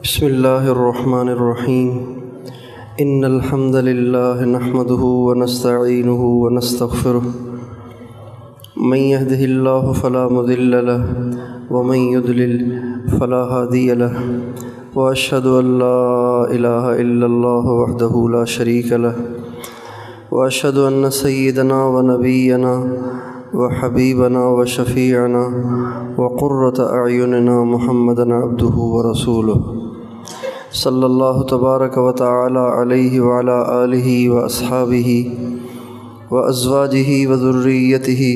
بسم اللہ الرحمن الرحیم ان الحمد للہ نحمده ونستعینه ونستغفره من يهده اللہ فلا مضل له ومن يضلل فلا هادی له واشهد ان لا الہ الا اللہ وحدہ لا شریک له واشهد ان سیدنا ونبینا وحبیبنا وشفیعنا وقرۃ اعیننا محمدا عبدہ ورسولہ صلی اللہ تبارک و تعالی علیہ وعلی آلہ واصحابہ وازواجہ وذریتہ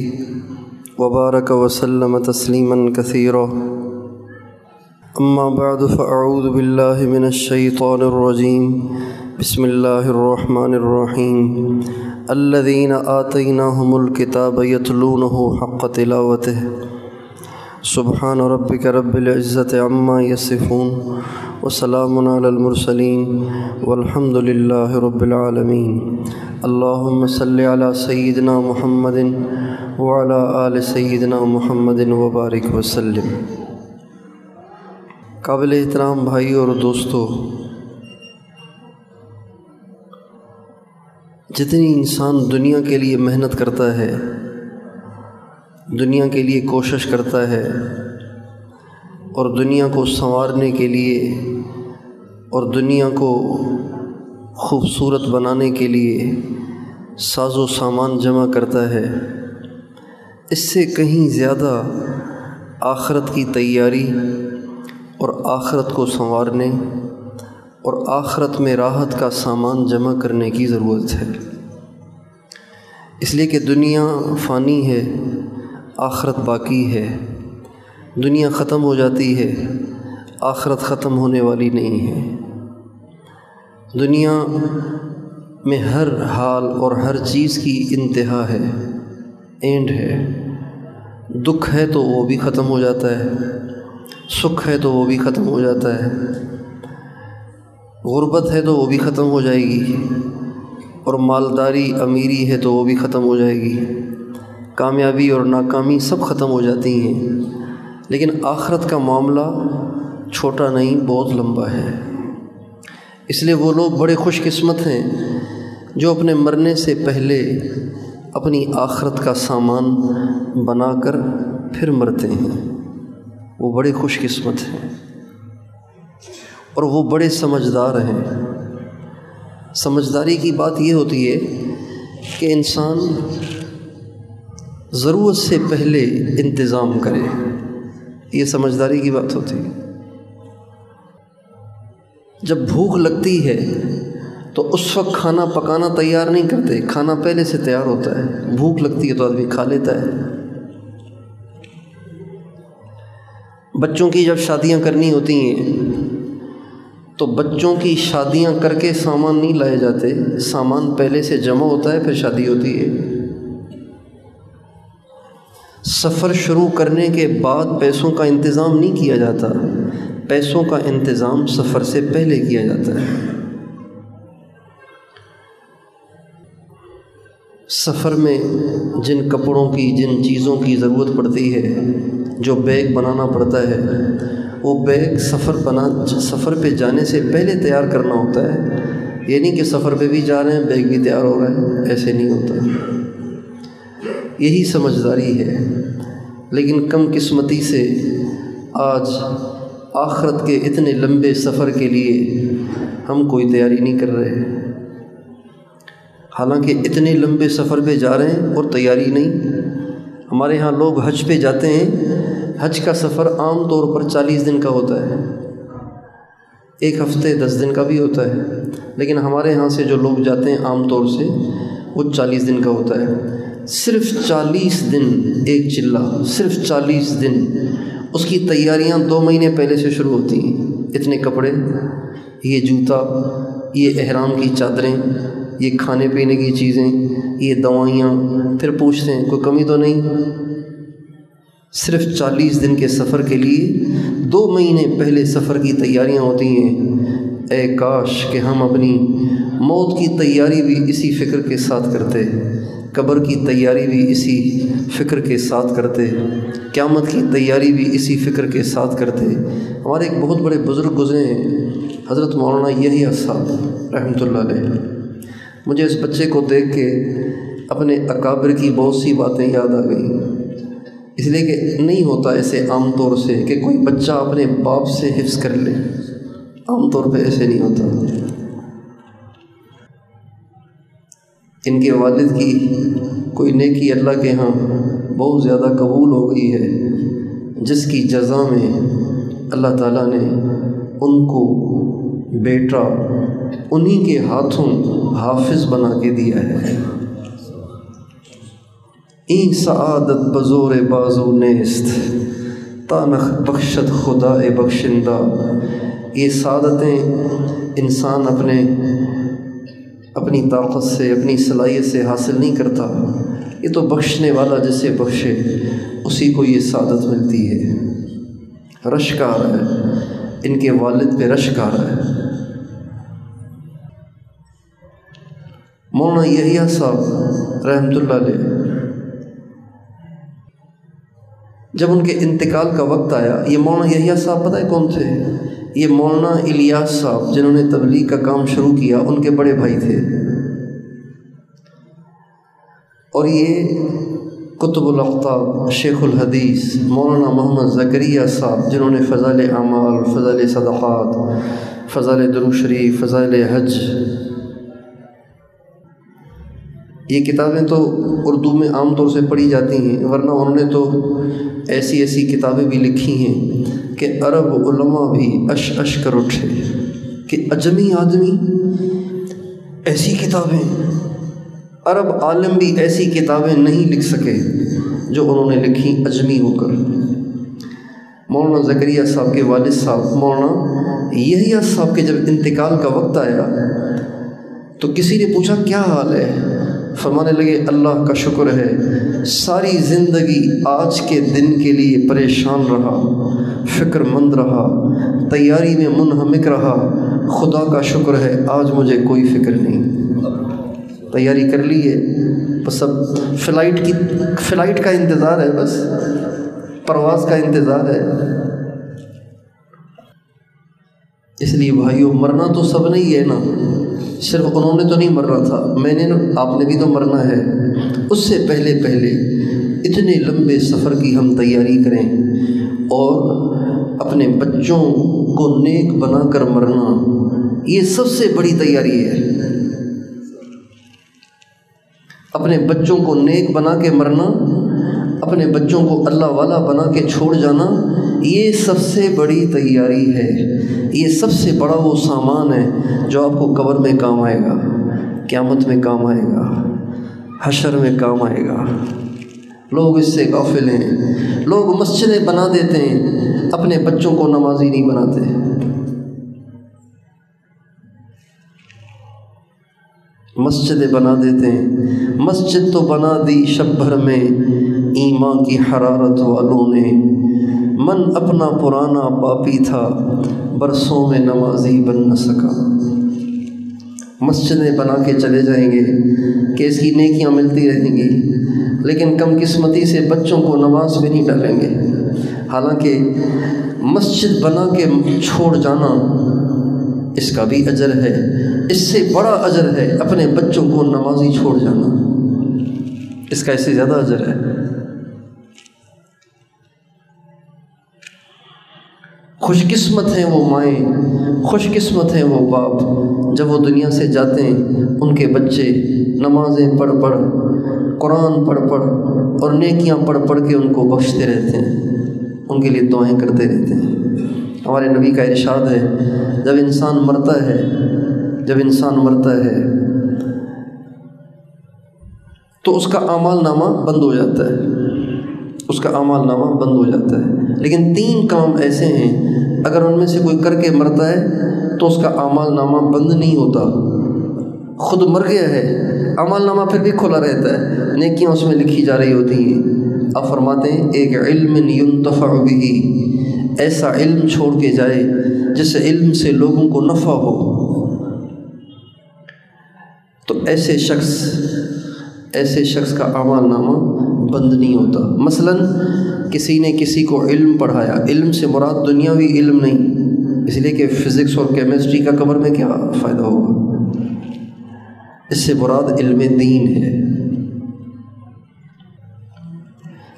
وبارک وسلم تسلیما کثیرا اما بعد فاعوذ باللہ من الشیطان الرجیم بسم اللہ الرحمن الرحیم الذین آتیناہم الکتاب یتلونہ حق تلاوتہ سبحان ربک رب العزۃ عما یصفون وسلام علی المرسلین والحمد للہ رب العالمین اللہم صلی علی سیدنا محمد وعلی آل سیدنا محمد وبارک وسلم۔ قابل احترام بھائی اور دوستو، جتنی انسان دنیا کے لیے محنت کرتا ہے، دنیا کے لیے کوشش کرتا ہے اور دنیا کو سنوارنے کے لیے اور دنیا کو خوبصورت بنانے کے لیے ساز و سامان جمع کرتا ہے، اس سے کہیں زیادہ آخرت کی تیاری اور آخرت کو سنوارنے اور آخرت میں راحت کا سامان جمع کرنے کی ضرورت ہے۔ اس لیے کہ دنیا فانی ہے، آخرت باقی ہے۔ دنیا ختم ہو جاتی ہے، آخرت ختم ہونے والی نہیں ہے۔ دنیا میں ہر حال اور ہر چیز کی انتہا ہے، اینڈ ہے۔ دکھ ہے تو وہ بھی ختم ہو جاتا ہے، سکھ ہے تو وہ بھی ختم ہو جاتا ہے، غربت ہے تو وہ بھی ختم ہو جائے گی، اور مالداری امیری ہے تو وہ بھی ختم ہو جائے گی، کامیابی اور ناکامی سب ختم ہو جاتی ہیں۔ لیکن آخرت کا معاملہ چھوٹا نہیں، بہت لمبا ہے۔ اس لیے وہ لوگ بڑے خوش قسمت ہیں جو اپنے مرنے سے پہلے اپنی آخرت کا سامان بنا کر پھر مرتے ہیں، وہ بڑے خوش قسمت ہیں اور وہ بڑے سمجھدار ہیں۔ سمجھداری کی بات یہ ہوتی ہے کہ انسان ضرورت سے پہلے انتظام کرے، یہ سمجھداری کی بات ہوتی ہے۔ جب بھوک لگتی ہے تو اس وقت کھانا پکانا تیار نہیں کرتے، کھانا پہلے سے تیار ہوتا ہے۔ بھوک لگتی ہے تو آدمی کھا لیتا ہے۔ بچوں کی جب شادیاں کرنی ہوتی ہیں تو بچوں کی شادیاں کر کے سامان نہیں لائے جاتے، سامان پہلے سے جمع ہوتا ہے، پھر شادی ہوتی ہے۔ سفر شروع کرنے کے بعد پیسوں کا انتظام نہیں کیا جاتا، پیسوں کا انتظام سفر سے پہلے کیا جاتا ہے۔ سفر میں جن کپڑوں کی، جن چیزوں کی ضرورت پڑتی ہے، جو بیگ بنانا پڑتا ہے، وہ بیگ سفر پہ جانے سے پہلے تیار کرنا ہوتا ہے۔ یہ نہیں کہ سفر پہ بھی جا رہے ہیں بیگ بھی تیار ہو رہا ہے، ایسے نہیں ہوتا۔ یہی سمجھداری ہے۔ لیکن کم قسمتی سے آج آخرت کے اتنے لمبے سفر کے لیے ہم کوئی تیاری نہیں کر رہے، حالانکہ اتنے لمبے سفر پہ جا رہے ہیں اور تیاری نہیں۔ ہمارے ہاں لوگ حج پہ جاتے ہیں، حج کا سفر عام طور پر 40 دن کا ہوتا ہے، 1 ہفتے 10 دن کا بھی ہوتا ہے، لیکن ہمارے ہاں سے جو لوگ جاتے ہیں عام طور سے وہ 40 دن کا ہوتا ہے۔ صرف 40 دن ایک چلہ، صرف 40 دن اس کی تیاریاں 2 مہینے پہلے سے شروع ہوتی ہیں۔ اتنے کپڑے، یہ جوتا، یہ احرام کی چادریں، یہ کھانے پینے کی چیزیں، یہ دوائیاں، پھر پوچھتے ہیں کوئی کمی تو نہیں۔ صرف 40 دن کے سفر کے لیے 2 مہینے پہلے سفر کی تیاریاں ہوتی ہیں۔ اے کاش کہ ہم اپنی موت کی تیاری بھی اسی فکر کے ساتھ کرتے، قبر کی تیاری بھی اسی فکر کے ساتھ کرتے، قیامت کی تیاری بھی اسی فکر کے ساتھ کرتے، ہمارے ایک بہت بڑے بزرگ گزرے ہیں، حضرت مولانا یحییٰ صاحب رحمۃ اللہ علیہ۔ مجھے اس بچے کو دیکھ کے اپنے اکابر کی بہت سی باتیں یاد آ گئیں، اس لیے کہ نہیں ہوتا ایسے عام طور سے کہ کوئی بچہ اپنے باپ سے حفظ کر لے، عام طور پہ ایسے نہیں ہوتا۔ ان کے والد کی کوئی نیکی اللہ کے ہاں بہت زیادہ قبول ہو گئی ہے، جس کی جزا میں اللہ تعالیٰ نے ان کو بیٹا انہی کے ہاتھوں حافظ بنا کے دیا ہے۔ این سعادت بزور بازو نیست تانخ بخشت خدا بخشندہ۔ یہ سعادتیں انسان اپنی طاقت سے، اپنی صلاحیت سے حاصل نہیں کرتا، یہ تو بخشنے والا جسے بخشے اسی کو یہ سعادت ملتی ہے۔ رشک آ رہا ہے، ان کے والد پہ رشک آ رہا ہے۔ مولانا یحییٰ صاحب رحمۃ اللہ علیہ جب ان کے انتقال کا وقت آیا، یہ مولانا یحییٰ صاحب پتہ ہے کون تھے؟ یہ مولانا الیاس صاحب جنہوں نے تبلیغ کا کام شروع کیا، ان کے بڑے بھائی تھے، اور یہ قطب الاقطاب شیخ الحدیث مولانا محمد زکریا صاحب جنہوں نے فضائل اعمال، فضائل صدقات، فضائل درود شریف، فضائل حج، یہ کتابیں تو اردو میں عام طور سے پڑھی جاتی ہیں، ورنہ انہوں نے تو ایسی کتابیں بھی لکھی ہیں کہ عرب علماء بھی اش کر اٹھے کہ عجمی آدمی ایسی کتابیں، عرب عالم بھی ایسی کتابیں نہیں لکھ سکے جو انہوں نے لکھی عجمی ہو کر۔ مولانا زکریا صاحب کے والد صاحب مولانا یحییٰ صاحب کے جب انتقال کا وقت آیا تو کسی نے پوچھا کیا حال ہے؟ فرمانے لگے اللہ کا شکر ہے، ساری زندگی آج کے دن کے لیے پریشان رہا، فکر مند رہا، تیاری میں منہمک رہا، خدا کا شکر ہے آج مجھے کوئی فکر نہیں، تیاری کر لی ہے، بس اب فلائٹ کا انتظار ہے، بس پرواز کا انتظار ہے۔ اس لیے بھائیو، مرنا تو سب نہیں ہے نا، صرف انہوں نے تو نہیں مرنا تھا، میں نے، آپ نے بھی تو مرنا ہے۔ اس سے پہلے اتنے لمبے سفر کی ہم تیاری کریں اور اپنے بچوں کو نیک بنا کر مرنا، یہ سب سے بڑی تیاری ہے۔ اپنے بچوں کو نیک بنا کے مرنا، اپنے بچوں کو اللہ والا بنا کے چھوڑ جانا، یہ سب سے بڑی تیاری ہے، یہ سب سے بڑا وہ سامان ہے جو آپ کو قبر میں کام آئے گا، قیامت میں کام آئے گا، حشر میں کام آئے گا۔ لوگ اس سے غافل ہیں، لوگ مسجدیں بنا دیتے ہیں، اپنے بچوں کو نمازی نہیں بناتے۔ مسجدیں بنا دیتے ہیں، مسجد تو بنا دی شب بھر میں ایمان کی حرارت والوں نے، من اپنا پرانا پاپی تھا برسوں میں نمازی بن نہ سکا۔ مسجدیں بنا کے چلے جائیں گے کہ اس کی نیکیاں ملتی رہیں گی، لیکن کم قسمتی سے بچوں کو نماز بھی نہیں ڈالیں گے۔ حالانکہ مسجد بنا کے چھوڑ جانا اس کا بھی اجر ہے، اس سے بڑا اجر ہے اپنے بچوں کو نمازی چھوڑ جانا، اس کا اس سے زیادہ اجر ہے۔ خوش قسمت ہیں وہ مائیں، خوش قسمت ہیں وہ باپ، جب وہ دنیا سے جاتے ہیں ان کے بچے نمازیں پڑھ پڑھ، قرآن پڑھ پڑھ اور نیکیاں پڑھ پڑھ کے ان کو بخشتے رہتے ہیں، ان کے لیے دعائیں کرتے رہتے ہیں۔ ہمارے نبی کا ارشاد ہے، جب انسان مرتا ہے تو اس کا اعمال نامہ بند ہو جاتا ہے، اس کا اعمال نامہ بند ہو جاتا ہے، لیکن 3 کام ایسے ہیں اگر ان میں سے کوئی کر کے مرتا ہے تو اس کا اعمال نامہ بند نہیں ہوتا، خود مر گیا ہے اعمال نامہ پھر بھی کھلا رہتا ہے، نیکیاں اس میں لکھی جا رہی ہوتی ہیں۔ آپ فرماتے ہیں ایک علم ينتفع به، ایسا علم چھوڑ کے جائے جس علم سے لوگوں کو نفع ہو، تو ایسے شخص، ایسے شخص کا اعمال نامہ بند نہیں ہوتا۔ مثلاً کسی نے کسی کو علم پڑھایا، علم سے مراد دنیاوی علم نہیں، اس لیے کہ فزکس اور کیمسٹری کا قبر میں کیا فائدہ ہوگا، اس سے مراد علم دین ہے۔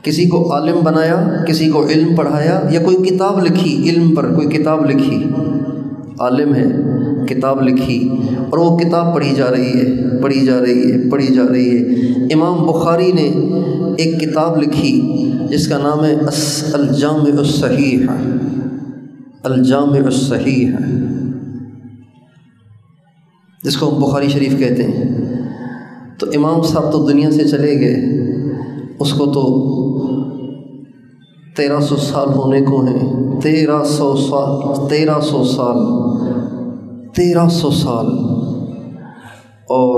کسی کو عالم بنایا، کسی کو علم پڑھایا، یا کوئی کتاب لکھی علم پر، کوئی کتاب لکھی، عالم ہے کتاب لکھی اور وہ کتاب پڑھی جا رہی ہے، پڑھی جا رہی ہے، پڑھی جا رہی ہے۔ امام بخاری نے ایک کتاب لکھی جس کا نام ہے الجامع الصحیح، الجامع الصحیح، جس کو ہم بخاری شریف کہتے ہیں۔ تو امام صاحب تو دنیا سے چلے گئے، اس کو تو 1300 سال ہونے کو ہیں، 1300 سال، اور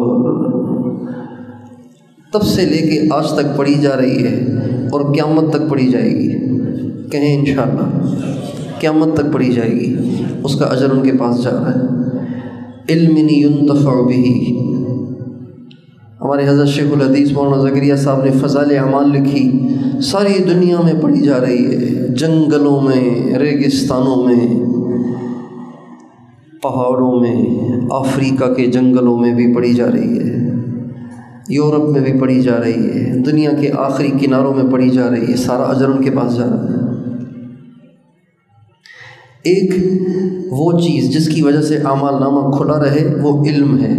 تب سے لے کے آج تک پڑھی جا رہی ہے اور قیامت تک پڑھی جائے گی، کہیں انشاءاللہ قیامت تک پڑھی جائے گی، اس کا اجر ان کے پاس جا رہا ہے۔ علم ينتفع به، ہمارے حضرت شیخ الحدیث مولانا زکریا صاحب نے فضائل اعمال لکھی، ساری دنیا میں پڑھی جا رہی ہے، جنگلوں میں، ریگستانوں میں، پہاڑوں میں، افریقہ کے جنگلوں میں بھی پڑھی جا رہی ہے، یورپ میں بھی پڑھی جا رہی ہے، دنیا کے آخری کناروں میں پڑھی جا رہی ہے، سارا اجر ان کے پاس جا رہا ہے۔ ایک وہ چیز جس کی وجہ سے اعمال نامہ کھلا رہے وہ علم ہے،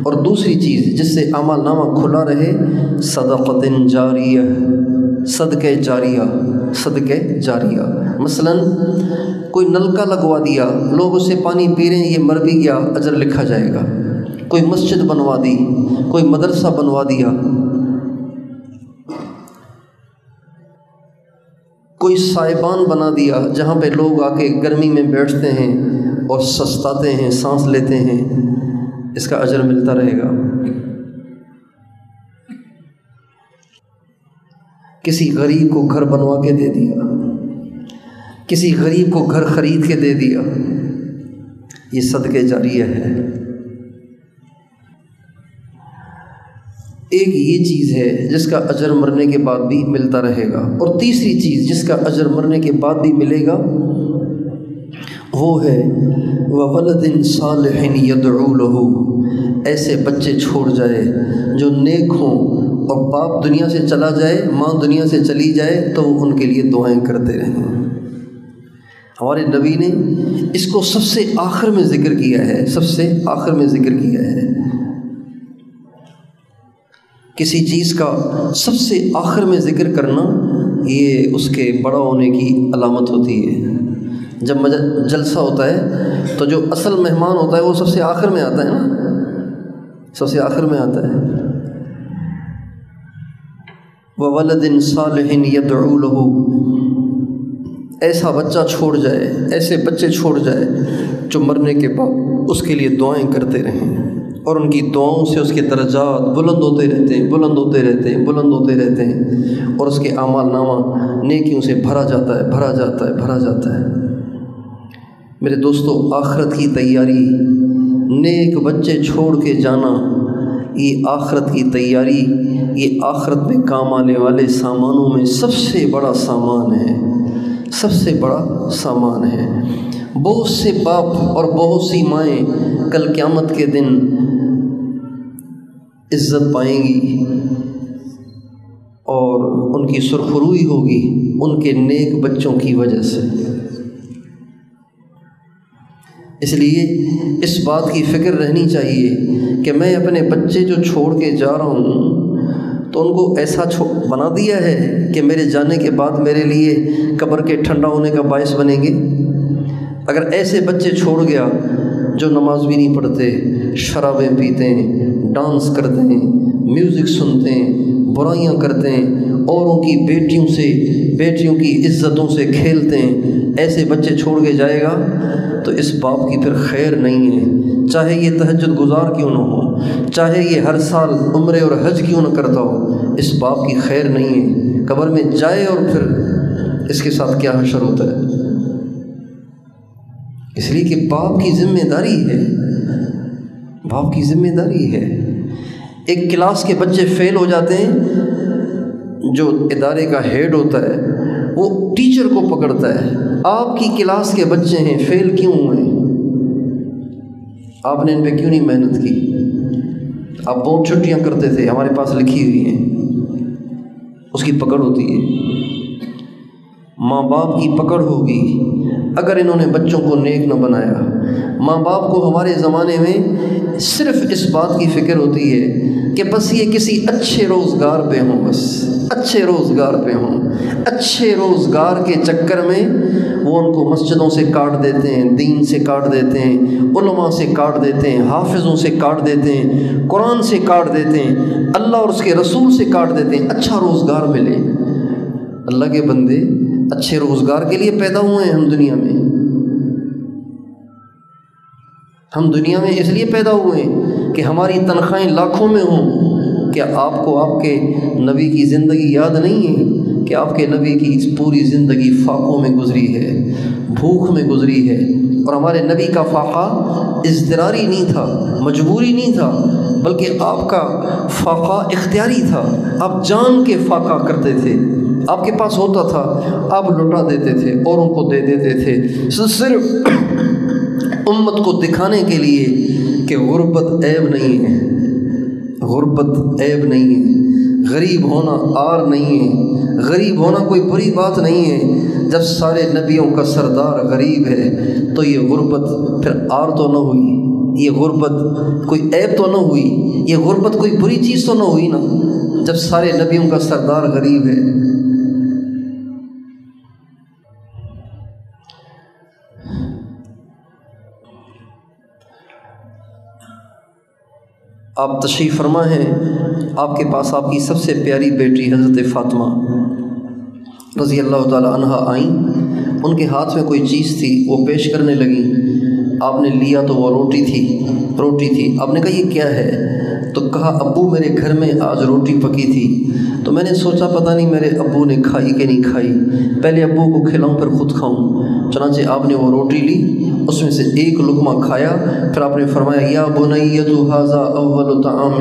اور دوسری چیز جس سے اعمال نامہ کھلا رہے صدقۃ جاریہ، صدقہ جاریہ، صدقہ جاریہ۔ مثلاً کوئی نلکا لگوا دیا، لوگ اس سے پانی پی رہے ہیں، یہ مر بھی گیا، اجر لکھا جائے گا۔ کوئی مسجد بنوا دی، کوئی مدرسہ بنوا دیا، کوئی سائبان بنا دیا جہاں پہ لوگ آ کے گرمی میں بیٹھتے ہیں اور سستاتے ہیں، سانس لیتے ہیں، اس کا اجر ملتا رہے گا۔ کسی غریب کو گھر بنوا کے دے دیا، کسی غریب کو گھر خرید کے دے دیا، یہ صدقہ جاریہ ہے۔ ایک یہ چیز ہے جس کا اجر مرنے کے بعد بھی ملتا رہے گا، اور تیسری چیز جس کا اجر مرنے کے بعد بھی ملے گا وہ ہے وَوَلَدٍ صَالِحٍ يَدْعُو لَهُ، ایسے بچے چھوڑ جائے جو نیک ہوں، اور باپ دنیا سے چلا جائے، ماں دنیا سے چلی جائے تو وہ ان کے لیے دعائیں کرتے رہیں۔ ہمارے نبی نے اس کو سب سے آخر میں ذکر کیا ہے، سب سے آخر میں ذکر کیا ہے۔ کسی چیز کا سب سے آخر میں ذکر کرنا یہ اس کے بڑا ہونے کی علامت ہوتی ہے۔ جب جلسہ ہوتا ہے تو جو اصل مہمان ہوتا ہے وہ سب سے آخر میں آتا ہے نا، سب سے آخر میں آتا ہے۔ وَوَلَدٍ صَالِحٍ يَدْعُو لَهُ، ایسا بچہ چھوڑ جائے، ایسے بچے چھوڑ جائے جو مرنے کے بعد اس کے لیے دعائیں کرتے رہیں، اور ان کی دعاؤں سے اس کے درجات بلند ہوتے رہتے ہیں، بلند ہوتے رہتے ہیں، بلند ہوتے رہتے ہیں، اور اس کے اعمال نامہ نیکیوں سے بھرا جاتا ہے، بھرا جاتا ہے، بھرا جاتا ہے۔ میرے دوستو، آخرت کی تیاری، نیک بچے چھوڑ کے جانا، یہ آخرت کی تیاری، یہ آخرت میں کام آنے والے سامانوں میں سب سے بڑا سامان ہے، سب سے بڑا سامان ہے۔ بہت سے باپ اور بہت سی مائیں کل قیامت کے دن عزت پائیں گی اور ان کی سرخروئی ہوگی ان کے نیک بچوں کی وجہ سے۔ اس لیے اس بات کی فکر رہنی چاہیے کہ میں اپنے بچے جو چھوڑ کے جا رہا ہوں تو ان کو ایسا بنا دیا ہے کہ میرے جانے کے بعد میرے لیے قبر کے ٹھنڈا ہونے کا باعث بنیں گے۔ اگر ایسے بچے چھوڑ گیا جو نماز بھی نہیں پڑھتے، شرابیں پیتے ہیں، ڈانس کرتے ہیں، میوزک سنتے ہیں، برائیاں کرتے ہیں، اوروں کی بیٹیوں کی عزتوں سے کھیلتے ہیں، ایسے بچے چھوڑ کے جائے گا تو اس باپ کی پھر خیر نہیں ہے، چاہے یہ تہجد گزار کیوں نہ ہو، چاہے یہ ہر سال عمرے اور حج کیوں نہ کرتا ہو، اس باپ کی خیر نہیں ہے۔ قبر میں جائے اور پھر اس کے ساتھ کیا حشر ہوتا ہے۔ اس لیے کہ باپ کی ذمہ داری ہے، باپ کی ذمہ داری ہے۔ ایک کلاس کے بچے فیل ہو جاتے ہیں، جو ادارے کا ہیڈ ہوتا ہے وہ ٹیچر کو پکڑتا ہے، آپ کی کلاس کے بچے ہیں، فیل کیوں ہوئے؟ آپ نے ان پہ کیوں نہیں محنت کی؟ آپ بہت چھٹیاں کرتے تھے، ہمارے پاس لکھی ہوئی ہیں، اس کی پکڑ ہوتی ہے۔ ماں باپ کی پکڑ ہوگی اگر انہوں نے بچوں کو نیک نہ بنایا۔ ماں باپ کو ہمارے زمانے میں صرف اس بات کی فکر ہوتی ہے کہ بس یہ کسی اچھے روزگار پہ ہوں، بس اچھے روزگار پہ ہوں۔ اچھے روزگار کے چکر میں وہ ان کو مسجدوں سے کاٹ دیتے ہیں، دین سے کاٹ دیتے ہیں، علماء سے کاٹ دیتے ہیں، حافظوں سے کاٹ دیتے ہیں، قرآن سے کاٹ دیتے ہیں، اللہ اور اس کے رسول سے کاٹ دیتے ہیں، اچھا روزگار ملے۔ اللہ کے بندے، اچھے روزگار کے لیے پیدا ہوئے ہیں ہم دنیا میں۔ ہم دنیا میں اس لیے پیدا ہوئے ہیں کہ ہماری تنخواہیں لاکھوں میں ہوں۔ کیا آپ کو آپ کے نبی کی زندگی یاد نہیں ہے کہ آپ کے نبی کی پوری زندگی فاقوں میں گزری ہے، بھوک میں گزری ہے؟ اور ہمارے نبی کا فاقہ اضطراری نہیں تھا، مجبوری نہیں تھا، بلکہ آپ کا فاقہ اختیاری تھا۔ آپ جان کے فاقہ کرتے تھے، آپ کے پاس ہوتا تھا آپ لوٹا دیتے تھے، اوروں کو دے دیتے تھے، صرف امت کو دکھانے کے لیے کہ غربت عیب نہیں ہے، غربت عیب نہیں ہے، غریب ہونا عار نہیں ہے، غریب ہونا کوئی بری بات نہیں ہے۔ جب سارے نبیوں کا سردار غریب ہے تو یہ غربت پھر عار تو نہ ہوئی، یہ غربت کوئی عیب تو نہ ہوئی، یہ غربت کوئی بری چیز تو نہ ہوئی نا، جب سارے نبیوں کا سردار غریب ہے۔ آپ تشریف فرما ہیں، آپ کے پاس آپ کی سب سے پیاری بیٹی حضرت فاطمہ رضی اللہ تعالی عنہا آئیں، ان کے ہاتھ میں کوئی چیز تھی، وہ پیش کرنے لگیں۔ آپ نے لیا تو وہ روٹی تھی۔ آپ نے کہا یہ کیا ہے؟ تو کہا ابو میرے گھر میں آج روٹی پکی تھی، تو میں نے سوچا پتہ نہیں میرے ابو نے کھائی کہ نہیں کھائی، پہلے ابو کو کھلاؤں پھر خود کھاؤں۔ چنانچہ آپ نے وہ روٹی لی، اس میں سے ایک لقمہ کھایا، پھر آپ نے فرمایا یا بنیۃ ھذا اول طعام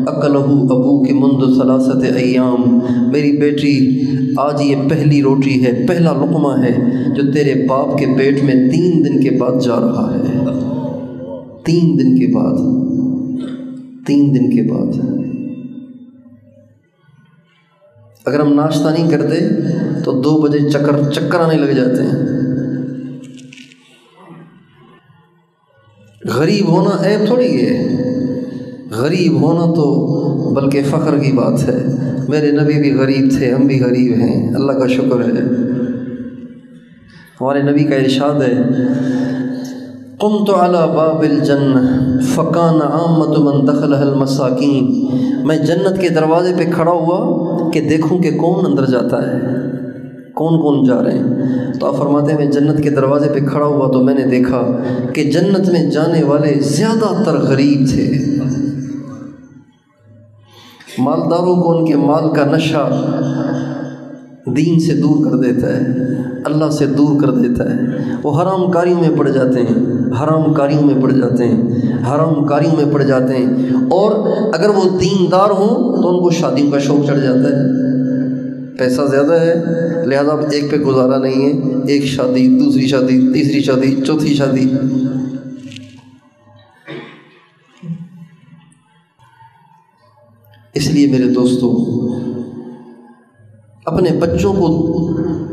اکلہ ابوک منذ ثلاثۃ ایام، میری بیٹی آج یہ پہلی روٹی ہے، پہلا لقمہ ہے جو تیرے باپ کے پیٹ میں 3 دن کے بعد جا رہا ہے۔ 3 دن کے بعد، 3 دن کے بعد۔ اگر ہم ناشتہ نہیں کرتے تو 2 بجے چکر آنے لگ جاتے ہیں۔ غریب ہونا عیب تھوڑی ہے، غریب ہونا تو بلکہ فخر کی بات ہے۔ میرے نبی بھی غریب تھے، ہم بھی غریب ہیں، اللہ کا شکر ہے۔ ہمارے نبی کا ارشاد ہے قمت علی باب الجنہ فکان عامۃ من دخلها المساکین، میں جنت کے دروازے پہ کھڑا ہوا کہ دیکھوں کہ کون اندر جاتا ہے، کون کون جا رہے ہیں۔ تو آپ فرماتے ہیں میں جنت کے دروازے پہ کھڑا ہوا تو میں نے دیکھا کہ جنت میں جانے والے زیادہ تر غریب تھے۔ مالداروں کو ان کے مال کا نشہ دین سے دور کر دیتا ہے، اللہ سے دور کر دیتا ہے۔ وہ حرام کاریوں میں پڑ جاتے ہیں، حرام کاریوں میں پڑ جاتے ہیں، حرام کاریوں میں پڑ جاتے ہیں۔ اور اگر وہ دیندار ہوں تو ان کو شادیوں کا شوق چڑھ جاتا ہے، پیسہ زیادہ ہے لہذا اب ایک پہ گزارا نہیں ہے، ایک شادی، دوسری شادی، تیسری شادی، چوتھی شادی۔ اس لیے میرے دوستو، اپنے بچوں کو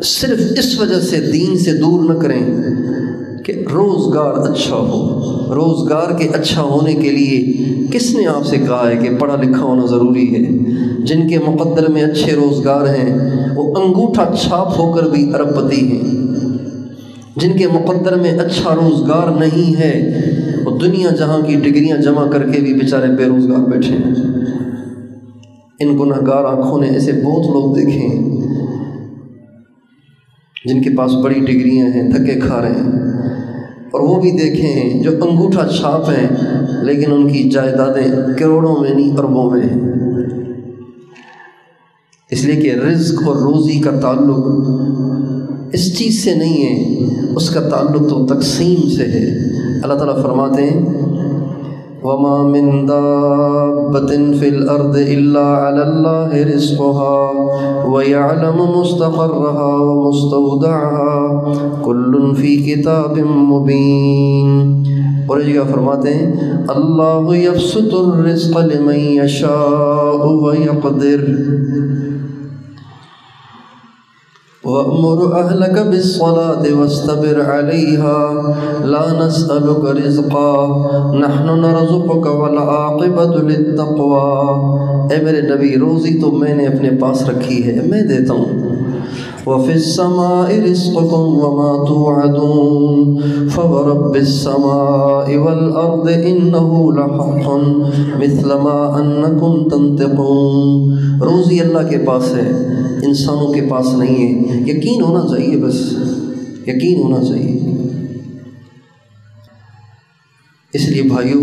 صرف اس وجہ سے دین سے دور نہ کریں کہ روزگار اچھا ہو۔ روزگار کے اچھا ہونے کے لیے کس نے آپ سے کہا ہے کہ پڑھا لکھا ہونا ضروری ہے؟ جن کے مقدر میں اچھے روزگار ہیں وہ انگوٹھا چھاپ ہو کر بھی ارب پتی ہیں، جن کے مقدر میں اچھا روزگار نہیں ہے وہ دنیا جہاں کی ڈگریاں جمع کر کے بھی بیچارے بے روزگار بیٹھے ہیں۔ ان گناہ گار آنکھوں نے ایسے بہت لوگ دیکھے ہیں جن کے پاس بڑی ڈگریاں ہیں، دھکے کھا رہے ہیں، اور وہ بھی دیکھے ہیں جو انگوٹھا چھاپ ہیں لیکن ان کی جائیدادیں کروڑوں میں نہیں اربوں میں ہیں۔ اس لیے کہ رزق اور روزی کا تعلق اس چیز سے نہیں ہے، اس کا تعلق تو تقسیم سے ہے۔ اللہ تعالیٰ فرماتے ہیں وما من دابة في الأرض إلا على الله رزقها ويعلم مستقرها ومستودعها كل في كتاب مبين۔ اور یہ فرماتے ہیں اللہ یبسط الرزق لمن یشاء ویقدر وَأْمُرْ أَهْلَكَ بِالصَّلَاةِ وَاسْتَبِرْ عَلَيْهَا لَا نَسْأَلُكَ رِزْقًا نَحْنُ نَرْزُقُكَ وَالْعَاقِبَةُ لِلتَّقْوَىٰ۔ اے میرے نبی، روزی تو میں نے اپنے پاس رکھی ہے، میں دیتا ہوں۔ وَفِي السَّمَاءِ رِزْقُكُمْ وَمَا تُوعَدُونَ فَوَرَبِّ السَّمَاءِ وَالْأَرْضِ إِنَّهُ لَحَقٌّ مِثْلَ مَا أَنَّكُمْ تَنطِقُونَ۔ روزی اللہ کے پاس ہے، انسانوں کے پاس نہیں ہے۔ یقین ہونا چاہیے، بس یقین ہونا چاہیے۔ اس لیے بھائیو،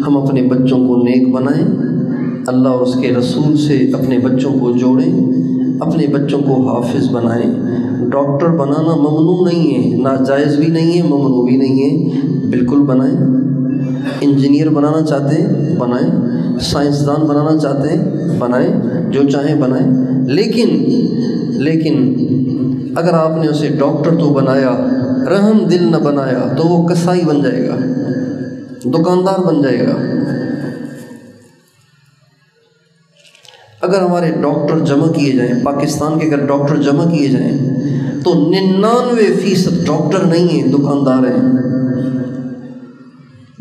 ہم اپنے بچوں کو نیک بنائیں، اللہ اور اس کے رسول سے اپنے بچوں کو جوڑیں، اپنے بچوں کو حافظ بنائیں۔ ڈاکٹر بنانا ممنوع نہیں ہے، ناجائز بھی نہیں ہے، ممنوع بھی نہیں ہے، بالکل بنائیں۔ انجینئر بنانا چاہتے ہیں بنائیں، سائنسدان بنانا چاہتے ہیں بنائیں، جو چاہیں بنائیں، لیکن اگر آپ نے اسے ڈاکٹر تو بنایا، رحم دل نہ بنایا، تو وہ کسائی بن جائے گا، دکاندار بن جائے گا۔ اگر ہمارے ڈاکٹر جمع کیے جائیں، پاکستان کے اگر ڈاکٹر جمع کیے جائیں تو 99% ڈاکٹر نہیں ہیں، دکاندار ہیں۔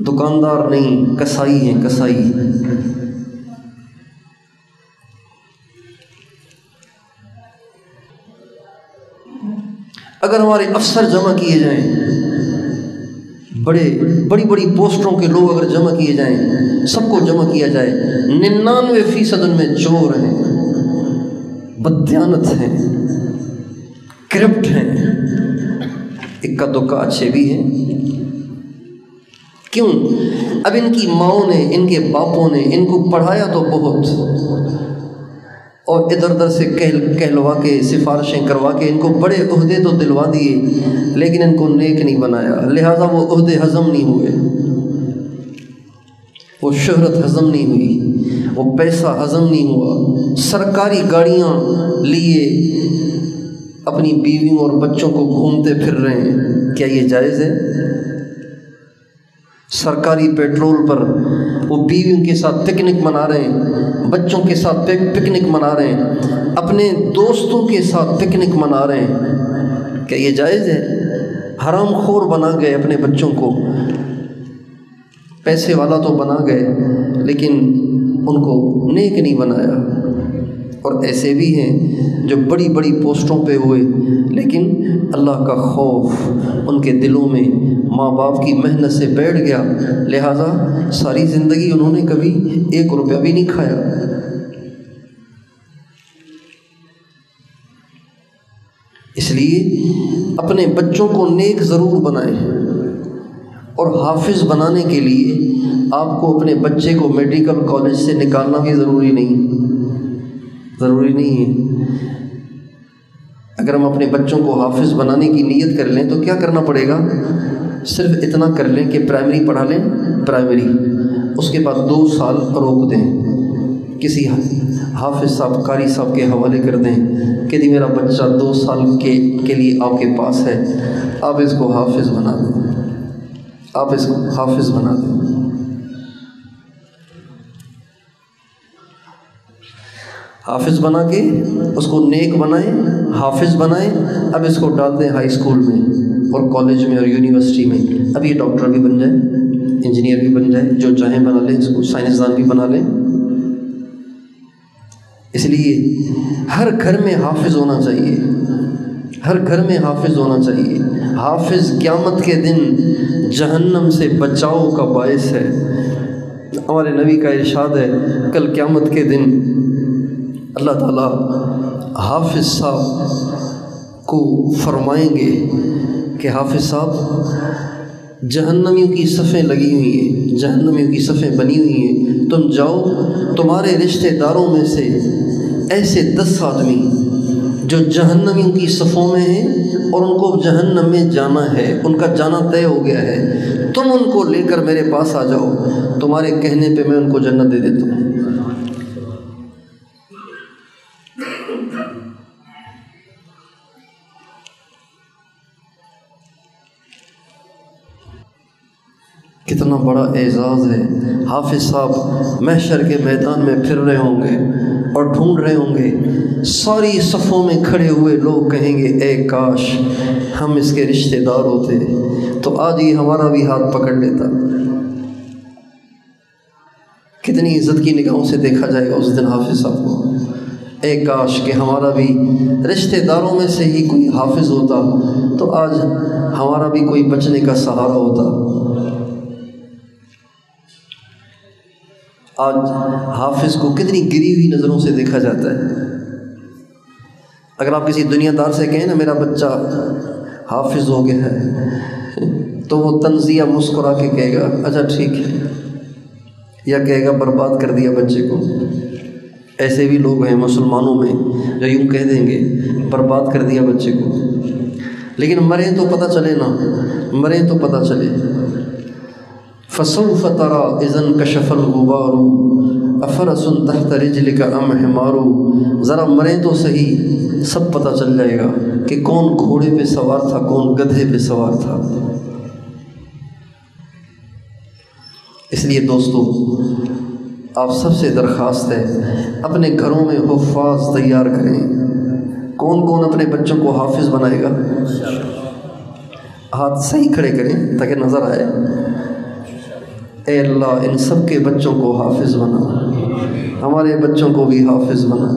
دکاندار نہیں، کسائی ہیں، کسائی۔ اگر ہمارے افسر جمع کیے جائیں، بڑی پوسٹوں کے لوگ اگر جمع کیے جائیں، سب کو جمع کیا جائے، 99% ان میں چور ہیں، بددیانت ہیں، کرپٹ ہیں، اکا دکا اچھے بھی ہیں۔ کیوں؟ اب ان کی ماؤں نے، ان کے باپوں نے ان کو پڑھایا تو بہت، اور ادھر ادھر سے کہلوا کے، سفارشیں کروا کے ان کو بڑے عہدے تو دلوا دیے، لیکن ان کو نیک نہیں بنایا، لہٰذا وہ عہدے ہضم نہیں ہوئے، وہ شہرت ہضم نہیں ہوئی، وہ پیسہ ہضم نہیں ہوا، سرکاری گاڑیاں لیے اپنی بیویوں اور بچوں کو گھومتے پھر رہے ہیں۔ کیا یہ جائز ہے؟ سرکاری پیٹرول پر وہ بیویوں کے ساتھ پکنک منا رہے ہیں، بچوں کے ساتھ پکنک منا رہے ہیں، اپنے دوستوں کے ساتھ پکنک منا رہے ہیں۔ کیا یہ جائز ہے؟ حرام خور بنا گئے، اپنے بچوں کو پیسے والا تو بنا گئے، لیکن ان کو نیک نہیں بنایا۔ اور ایسے بھی ہیں جو بڑی پوسٹوں پہ ہوئے، لیکن اللہ کا خوف ان کے دلوں میں ماں باپ کی محنت سے بیٹھ گیا، لہٰذا ساری زندگی انہوں نے کبھی 1 روپیہ بھی نہیں کھایا۔ اس لیے اپنے بچوں کو نیک ضرور بنائیں، اور حافظ بنانے کے لیے آپ کو اپنے بچے کو میڈیکل کالج سے نکالنا بھی ضروری نہیں ہے۔ اگر ہم اپنے بچوں کو حافظ بنانے کی نیت کر لیں تو کیا کرنا پڑے گا؟ صرف اتنا کر لیں کہ پرائمری پڑھا لیں، پرائمری، اس کے بعد 2 سال روک دیں، کسی حافظ صاحب، قاری صاحب کے حوالے کر دیں کہ جی میرا بچہ 2 سال کے لیے آپ کے پاس ہے، آپ اس کو حافظ بنا دیں، آپ اس کو حافظ بنا دیں۔ حافظ بنا کے اس کو نیک بنائیں، حافظ بنائیں، اب اس کو ڈال دیں ہائی اسکول میں اور کالج میں اور یونیورسٹی میں، اب یہ ڈاکٹر بھی بن جائے، انجینئر بھی بن جائے، جو چاہیں بنا لیں، اس کو سائنسدان بھی بنا لیں۔ اس لیے ہر گھر میں حافظ ہونا چاہیے، ہر گھر میں حافظ ہونا چاہیے۔ حافظ قیامت کے دن جہنم سے بچاؤ کا باعث ہے۔ ہمارے نبی کا ارشاد ہے، کل قیامت کے دن اللہ تعالیٰ حافظ صاحب کو فرمائیں گے کہ حافظ صاحب، جہنمیوں کی صفیں لگی ہوئی ہیں، جہنمیوں کی صفیں بنی ہوئی ہیں، تم جاؤ، تمہارے رشتہ داروں میں سے ایسے 10 آدمی جو جہنمیوں کی صفوں میں ہیں اور ان کو جہنم میں جانا ہے، ان کا جانا طے ہو گیا ہے، تم ان کو لے کر میرے پاس آ جاؤ، تمہارے کہنے پہ میں ان کو جنت دے دیتا ہوں۔ کتنا بڑا اعزاز ہے۔ حافظ صاحب محشر کے میدان میں پھر رہے ہوں گے اور ڈھونڈ رہے ہوں گے، ساری صفوں میں کھڑے ہوئے لوگ کہیں گے اے کاش ہم اس کے رشتہ دار ہوتے تو آج ہی ہمارا بھی ہاتھ پکڑ لیتا۔ کتنی عزت کی نگاہوں سے دیکھا جائے گا اس دن حافظ صاحب کو۔ اے کاش کہ ہمارا بھی رشتہ داروں میں سے ہی کوئی حافظ ہوتا تو آج ہمارا بھی کوئی بچنے کا سہارا ہوتا۔ آج حافظ کو کتنی گری ہوئی نظروں سے دیکھا جاتا ہے۔ اگر آپ کسی دنیا دار سے کہیں نا میرا بچہ حافظ ہو گیا ہے تو وہ طنزیہ مسکرا کے کہے گا اچھا ٹھیک ہے، یا کہے گا برباد کر دیا بچے کو۔ ایسے بھی لوگ ہیں مسلمانوں میں جو یوں کہہ دیں گے برباد کر دیا بچے کو، لیکن مریں تو پتہ چلے نا، مریں تو پتہ چلے۔ فسوف ترى اذا انكشف الغبار افرس تحت رجلك ام حمار، ذرا مریں تو صحیح، سب پتہ چل جائے گا کہ کون گھوڑے پہ سوار تھا، کون گدھے پہ سوار تھا۔ اس لیے دوستو آپ سب سے درخواست ہے اپنے گھروں میں حفاظ تیار کریں۔ کون کون اپنے بچوں کو حافظ بنائے گا؟ ہاتھ صحیح کھڑے کریں تاکہ نظر آئے۔ اے اللہ ان سب کے بچوں کو حافظ بنا، ہمارے بچوں کو بھی حافظ بنا۔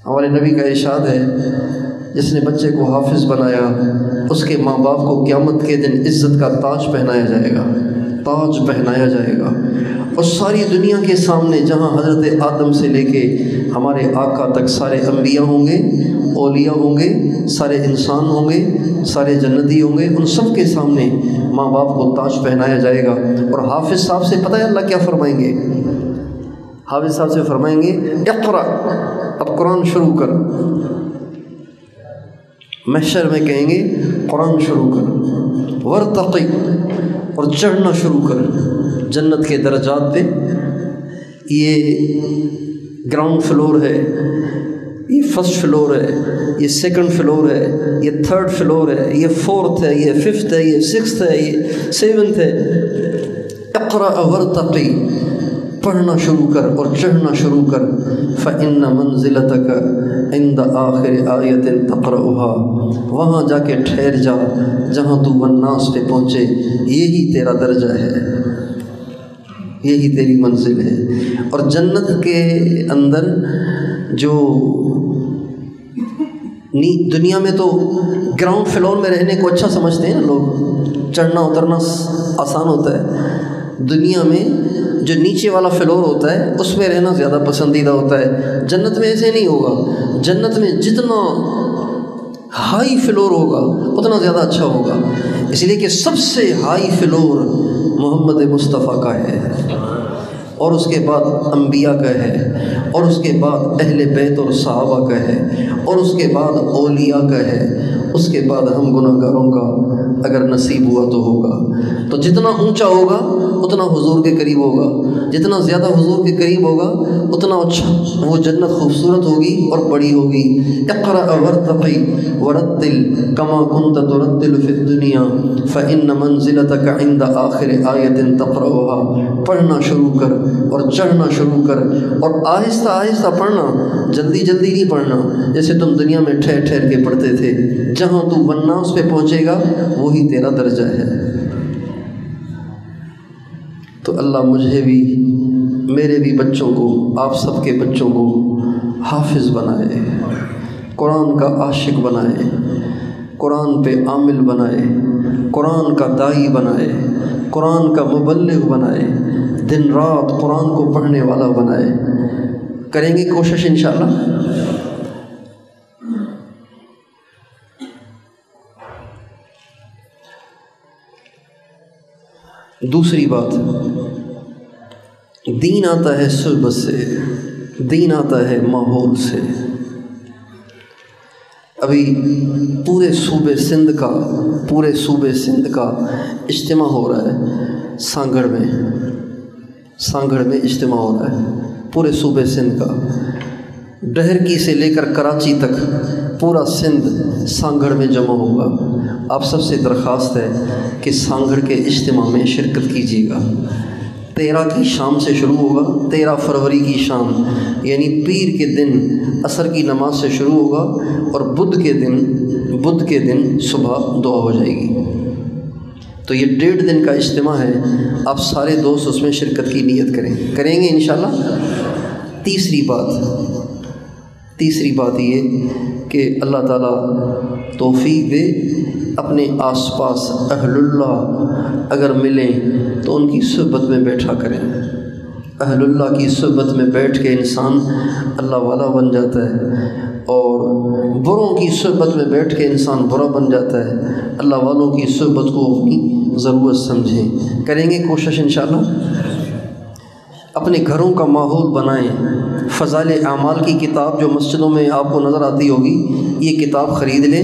ہمارے نبی کا ارشاد ہے جس نے بچے کو حافظ بنایا اس کے ماں باپ کو قیامت کے دن عزت کا تاج پہنایا جائے گا، تاج پہنایا جائے گا، اور ساری دنیا کے سامنے جہاں حضرت آدم سے لے کے ہمارے آقا تک سارے انبیاء ہوں گے، اولیاء ہوں گے، سارے انسان ہوں گے، سارے جنتی ہوں گے، ان سب کے سامنے ماں باپ کو تاج پہنایا جائے گا۔ اور حافظ صاحب سے پتہ ہے اللہ کیا فرمائیں گے؟ حافظ صاحب سے فرمائیں گے اقرا، اب قرآن شروع کر۔ محشر میں کہیں گے قرآن شروع کر، ورتقی، اور چڑھنا شروع کر جنت کے درجات پہ۔ یہ گراؤنڈ فلور ہے، یہ فرسٹ فلور ہے، یہ سیکنڈ فلور ہے، یہ تھرڈ فلور ہے، یہ فورتھ ہے، یہ ففتھ ہے، یہ سکستھ ہے، یہ سیونتھ ہے۔ اقرأ ورتقی، پڑھنا شروع کر اور چڑھنا شروع کر۔ فإن منزلتك عند آخر آیۃ تقرأها، وہاں جا کے ٹھہر جا جہاں تو والناس پہ پہنچے، یہی تیرا درجہ ہے، یہی تیری منزل ہے۔ اور جنت کے اندر جو دنیا میں تو گراؤنڈ فلور میں رہنے کو اچھا سمجھتے ہیں نا لوگ، چڑھنا اترنا آسان ہوتا ہے۔ دنیا میں جو نیچے والا فلور ہوتا ہے اس میں رہنا زیادہ پسندیدہ ہوتا ہے۔ جنت میں ایسے نہیں ہوگا، جنت میں جتنا ہائی فلور ہوگا اتنا زیادہ اچھا ہوگا، اس لیے کہ سب سے ہائی فلور محمد مصطفیٰ کا ہے، اور اس کے بعد انبیاء کا ہے، اور اس کے بعد اہل بیت اور صحابہ کا ہے، اور اس کے بعد اولیاء کا ہے، اس کے بعد ہم گناہ گاروں کا اگر نصیب ہوا تو ہوگا۔ تو جتنا اونچا ہوگا اتنا حضور کے قریب ہوگا، جتنا زیادہ حضور کے قریب ہوگا اتنا اچھا وہ جنت خوبصورت ہوگی اور بڑی ہوگی۔ اقرأ ورتقی ورتل کما کنت ترتل فی الدنیا فإن منزلتك عند آخر آیۃ تقرأها، پڑھنا شروع کر اور چڑھنا شروع کر، اور آہستہ آہستہ پڑھنا، جلدی جلدی نہیں پڑھنا جیسے تم دنیا میں ٹھہر ٹھہر کے پڑھتے تھے۔ جہاں تو والناس پہ پہنچے گا وہی تیرا درجہ ہے۔ تو اللہ مجھے بھی، میرے بھی بچوں کو، آپ سب کے بچوں کو حافظ بنائے، قرآن کا عاشق بنائے، قرآن پہ عامل بنائے، قرآن کا داعی بنائے، قرآن کا مبلغ بنائے، دن رات قرآن کو پڑھنے والا بنائے۔ کریں گے کوشش انشاءاللہ؟ دوسری بات، دین آتا ہے صحبت سے، دین آتا ہے ماحول سے۔ ابھی پورے صوبے سندھ کا اجتماع ہو رہا ہے سانگھڑ میں اجتماع ہو رہا ہے پورے صوبے سندھ کا، ڈہرکی سے لے کر کراچی تک پورا سندھ سانگھڑ میں جمع ہوگا۔ آپ سب سے درخواست ہے کہ سانگھڑ کے اجتماع میں شرکت کیجیے گا۔ 13 کی شام سے شروع ہوگا، 13 فروری کی شام یعنی پیر کے دن عصر کی نماز سے شروع ہوگا اور بدھ کے دن صبح دعا ہو جائے گی۔ تو یہ 1.5 دن کا اجتماع ہے، آپ سارے دوست اس میں شرکت کی نیت کریں گے انشاءاللہ۔ تیسری بات یہ کہ اللہ تعالیٰ توفیق دے، اپنے آس پاس اہل اللہ اگر ملیں تو ان کی صحبت میں بیٹھا کریں۔ اہل اللہ کی صحبت میں بیٹھ کے انسان اللہ والا بن جاتا ہے، اور بروں کی صحبت میں بیٹھ کے انسان برا بن جاتا ہے۔ اللہ والوں کی صحبت کو اپنی ضرورت سمجھیں، کریں گے کوشش انشاءاللہ۔ اپنے گھروں کا ماحول بنائیں۔ فضائل اعمال کی کتاب جو مسجدوں میں آپ کو نظر آتی ہوگی، یہ کتاب خرید لیں،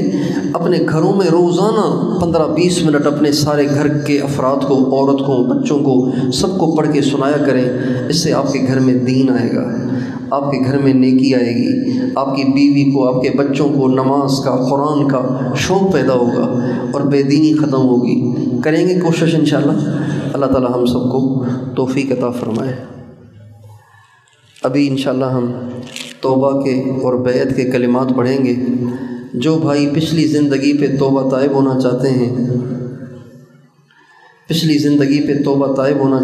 اپنے گھروں میں روزانہ 15-20 منٹ اپنے سارے گھر کے افراد کو، عورت کو، بچوں کو، سب کو پڑھ کے سنایا کریں۔ اس سے آپ کے گھر میں دین آئے گا، آپ کے گھر میں نیکی آئے گی، آپ کی بیوی کو، آپ کے بچوں کو نماز کا، قرآن کا شوق پیدا ہوگا اور بے دینی ختم ہوگی۔ کریں گے کوشش انشاءاللہ۔ اللہ تعالی ہم سب کو توفیق عطا فرمائے۔ ابھی انشاءاللہ ہم توبہ کے اور بیعت کے کلمات پڑھیں گے۔ جو بھائی پچھلی زندگی پہ توبہ طائب ہونا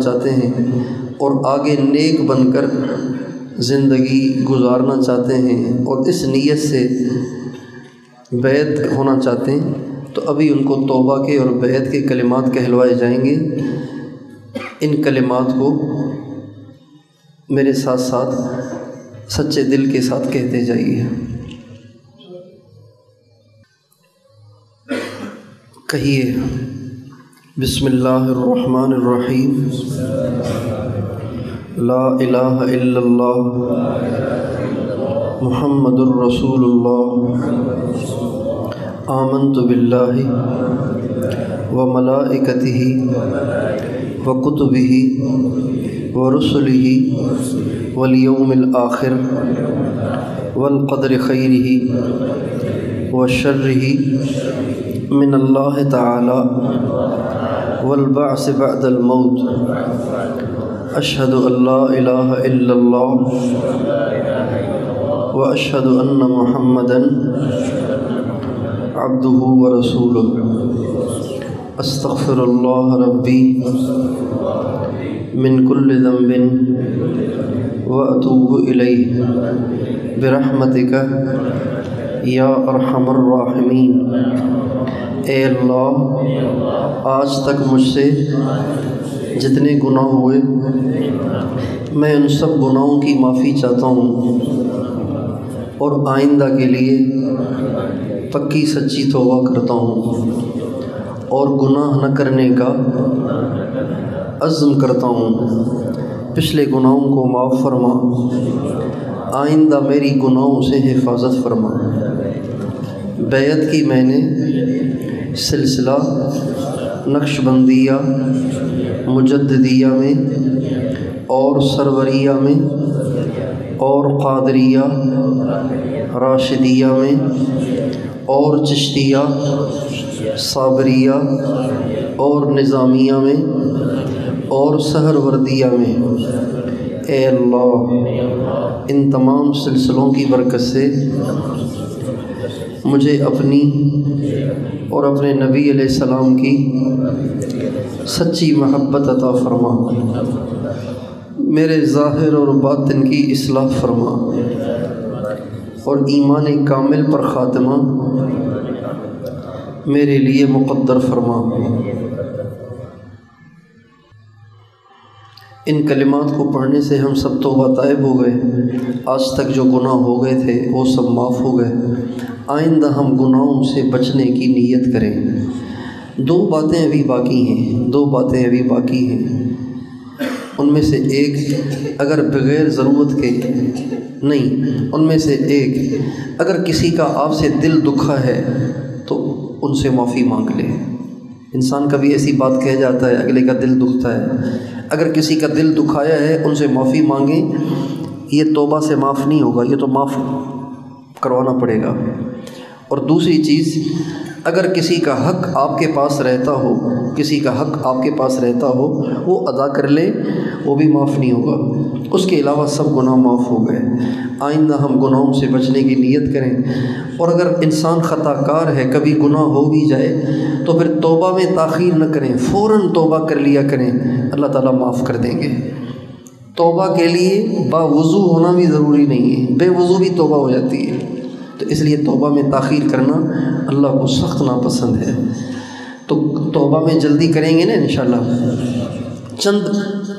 چاہتے ہیں اور آگے نیک بن کر زندگی گزارنا چاہتے ہیں اور اس نیت سے بیعت ہونا چاہتے ہیں، تو ابھی ان کو توبہ کے اور بیعت کے کلمات کہلوائے جائیں گے۔ ان کلمات کو میرے ساتھ ساتھ سچے دل کے ساتھ کہتے جائیے۔ کہیے، بسم اللہ الرحمن الرحیم، لا الہ الا اللہ محمد الرسول اللہ، آمنت باللہ وملائکتہ وکتبہ ورسلہ والیوم الآخر والقدر خیرہ وشرہ من اللہ تعالی والبعث بعد الموت، اشہد ان لا الہ الا اللہ واشہد ان محمدا عبدہ ورسولہ، استغفر اللہ ربی من کل ذنب واتوب الیہ برحمتک یا ارحم الراحمین۔ اے اللہ، آج تک مجھ سے جتنے گناہ ہوئے میں ان سب گناہوں کی معافی چاہتا ہوں، اور آئندہ کے لیے پکی سچی توبہ کرتا ہوں اور گناہ نہ کرنے کا عزم کرتا ہوں۔ پچھلے گناہوں کو معاف فرما، آئندہ میری گناہوں سے حفاظت فرما۔ بیعت کی میں نے سلسلہ نقشبندیہ، مجددیہ میں اور سروریہ میں اور قادریہ، راشدیہ میں اور چشتیہ، صابریہ اور نظامیہ میں اور سہروردیہ میں۔ اے اللہ، ان تمام سلسلوں کی برکت سے مجھے اپنی اور اپنے نبی علیہ السلام کی سچی محبت عطا فرما، میرے ظاہر اور باطن کی اصلاح فرما، اور ایمان کامل پر خاتمہ میرے لیے مقدر فرما۔ ان کلمات کو پڑھنے سے ہم سب توبہ طائب ہو گئے، آج تک جو گناہ ہو گئے تھے وہ سب معاف ہو گئے۔ آئندہ ہم گناہوں سے بچنے کی نیت کریں۔ دو باتیں ابھی باقی ہیں۔ ان میں سے ایک اگر بغیر ضرورت کے نہیں، ان میں سے ایک اگر کسی کا آپ سے دل دکھا ہے تو ان سے معافی مانگ لے۔ انسان کبھی ایسی بات کہہ جاتا ہے، اگلے کا دل دکھتا ہے، اگر کسی کا دل دکھایا ہے ان سے معافی مانگیں۔ یہ توبہ سے معاف نہیں ہوگا، یہ تو معاف کروانا پڑے گا۔ اور دوسری چیز، اگر کسی کا حق آپ کے پاس رہتا ہو، کسی کا حق آپ کے پاس رہتا ہو، وہ ادا کر لے، وہ بھی معاف نہیں ہوگا۔ اس کے علاوہ سب گناہ معاف ہو گئے۔ آئندہ ہم گناہوں سے بچنے کی نیت کریں، اور اگر انسان خطا کار ہے، کبھی گناہ ہو بھی جائے تو پھر توبہ میں تاخیر نہ کریں، فوراً توبہ کر لیا کریں، اللہ تعالیٰ معاف کر دیں گے۔ توبہ کے لیے باوضو ہونا بھی ضروری نہیں ہے، بے وضو بھی توبہ ہو جاتی ہے، تو اس لیے توبہ میں تاخیر کرنا اللہ کو سخت ناپسند ہے۔ تو توبہ میں جلدی کریں گے نا انشاءاللہ۔ چند